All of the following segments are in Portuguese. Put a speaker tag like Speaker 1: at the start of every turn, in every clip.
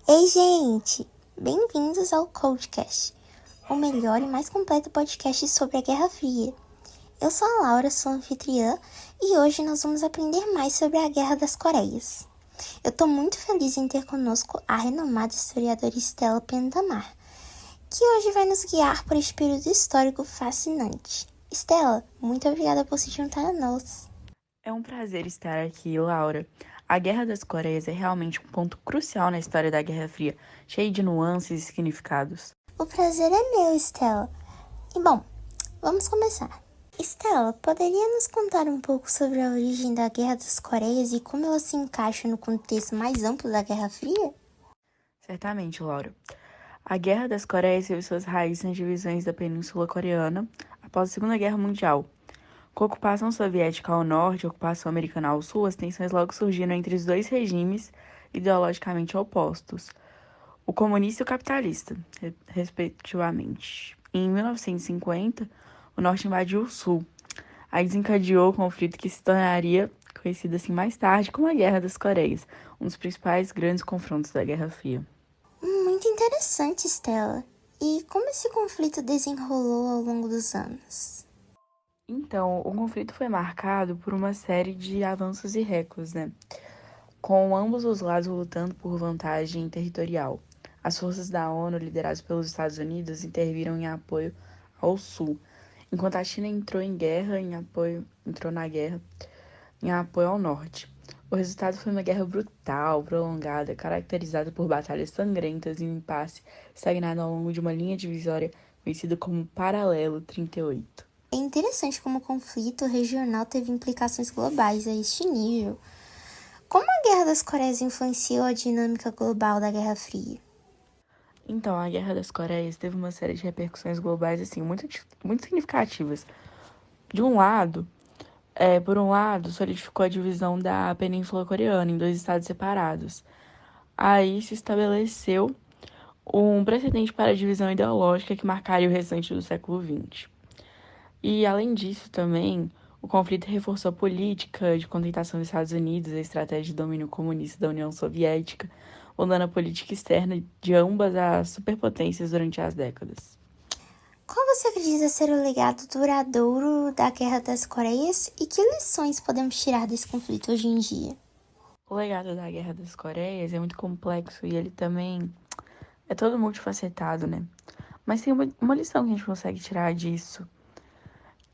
Speaker 1: Ei, gente! Bem-vindos ao Codecast, o melhor e mais completo podcast sobre a Guerra Fria. Eu sou a Laura, sua anfitriã, e hoje nós vamos aprender mais sobre a Guerra das Coreias. Eu tô muito feliz em ter conosco a renomada historiadora Stella Pentamar, que hoje vai nos guiar por este período histórico fascinante. Stella, muito obrigada por se juntar a nós.
Speaker 2: É um prazer estar aqui, Laura. A Guerra das Coreias é realmente um ponto crucial na história da Guerra Fria, cheio de nuances e significados.
Speaker 1: O prazer é meu, Stella. E bom, vamos começar. Stella, poderia nos contar um pouco sobre a origem da Guerra das Coreias e como ela se encaixa no contexto mais amplo da Guerra Fria?
Speaker 2: Certamente, Laura. A Guerra das Coreias teve suas raízes nas divisões da Península Coreana após a Segunda Guerra Mundial. Com a ocupação soviética ao norte e a ocupação americana ao sul, as tensões logo surgiram entre os dois regimes ideologicamente opostos, o comunista e o capitalista, respectivamente. Em 1950, o norte invadiu o sul. Aí desencadeou o conflito que se tornaria conhecido assim mais tarde como a Guerra das Coreias, um dos principais grandes confrontos da Guerra Fria.
Speaker 1: Muito interessante, Stella. E como esse conflito desenrolou ao longo dos anos?
Speaker 2: Então, o conflito foi marcado por uma série de avanços e recuos, né? Com ambos os lados lutando por vantagem territorial. As forças da ONU, lideradas pelos Estados Unidos, interviram em apoio ao Sul, enquanto a China entrou na guerra em apoio ao Norte. O resultado foi uma guerra brutal, prolongada, caracterizada por batalhas sangrentas e um impasse estagnado ao longo de uma linha divisória conhecida como Paralelo 38.
Speaker 1: É interessante como o conflito regional teve implicações globais a este nível. Como a Guerra das Coreias influenciou a dinâmica global da Guerra Fria?
Speaker 2: Então, a Guerra das Coreias teve uma série de repercussões globais assim muito significativas. De um lado, por um lado, solidificou a divisão da Península Coreana em dois estados separados. Aí se estabeleceu um precedente para a divisão ideológica que marcaria o restante do século XX. E, além disso, também, o conflito reforçou a política de contentação dos Estados Unidos, a estratégia de domínio comunista da União Soviética, mudando a política externa de ambas as superpotências durante as décadas.
Speaker 1: Qual você acredita ser o legado duradouro da Guerra das Coreias e que lições podemos tirar desse conflito hoje em dia?
Speaker 2: O legado da Guerra das Coreias é muito complexo e ele também é todo multifacetado, né? Mas tem uma lição que a gente consegue tirar disso,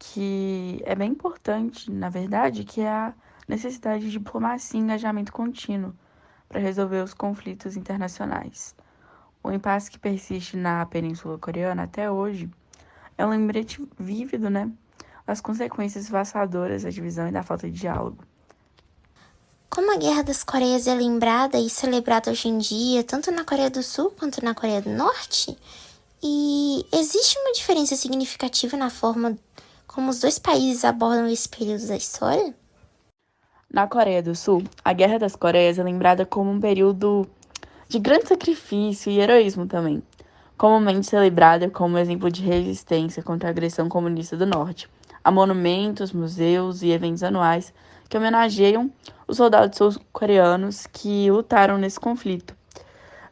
Speaker 2: que é bem importante, na verdade, que é a necessidade de diplomacia e engajamento contínuo para resolver os conflitos internacionais. O impasse que persiste na Península Coreana até hoje é um lembrete vívido, né, das consequências devassadoras da divisão e da falta de diálogo.
Speaker 1: Como a Guerra das Coreias é lembrada e celebrada hoje em dia, tanto na Coreia do Sul quanto na Coreia do Norte? E existe uma diferença significativa na forma como os dois países abordam esse período da história?
Speaker 2: Na Coreia do Sul, a Guerra das Coreias é lembrada como um período de grande sacrifício e heroísmo também, comumente celebrada como exemplo de resistência contra a agressão comunista do Norte. Há monumentos, museus e eventos anuais que homenageiam os soldados sul-coreanos que lutaram nesse conflito,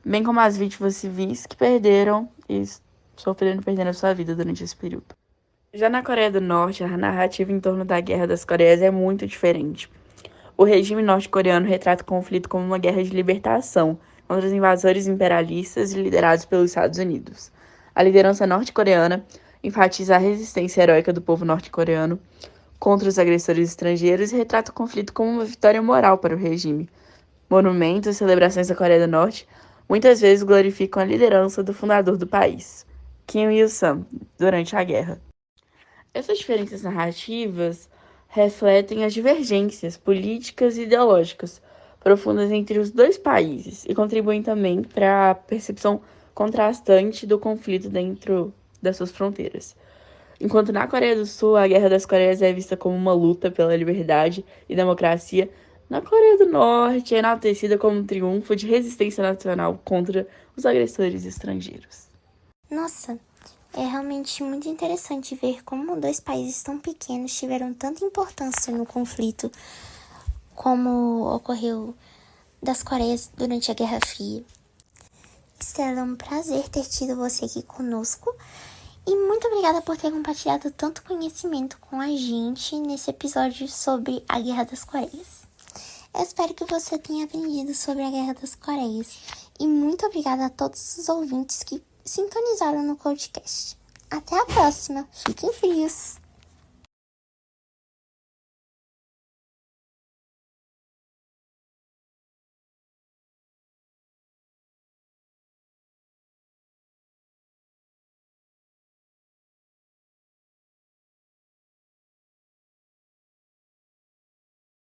Speaker 2: bem como as vítimas civis que perderam sua vida durante esse período. Já na Coreia do Norte, a narrativa em torno da Guerra das Coreias é muito diferente. O regime norte-coreano retrata o conflito como uma guerra de libertação contra os invasores imperialistas liderados pelos Estados Unidos. A liderança norte-coreana enfatiza a resistência heróica do povo norte-coreano contra os agressores estrangeiros e retrata o conflito como uma vitória moral para o regime. Monumentos e celebrações da Coreia do Norte muitas vezes glorificam a liderança do fundador do país, Kim Il-sung, durante a guerra. Essas diferenças narrativas refletem as divergências políticas e ideológicas profundas entre os dois países e contribuem também para a percepção contrastante do conflito dentro das suas fronteiras. Enquanto na Coreia do Sul a Guerra das Coreias é vista como uma luta pela liberdade e democracia, na Coreia do Norte é enaltecida como um triunfo de resistência nacional contra os agressores estrangeiros.
Speaker 1: Nossa, é realmente muito interessante ver como dois países tão pequenos tiveram tanta importância no conflito como ocorreu das Coreias durante a Guerra Fria. Estela, é um prazer ter tido você aqui conosco. E muito obrigada por ter compartilhado tanto conhecimento com a gente nesse episódio sobre a Guerra das Coreias. Eu espero que você tenha aprendido sobre a Guerra das Coreias. E muito obrigada a todos os ouvintes que sintonizaram no podcast. Até a próxima. Fiquem frios!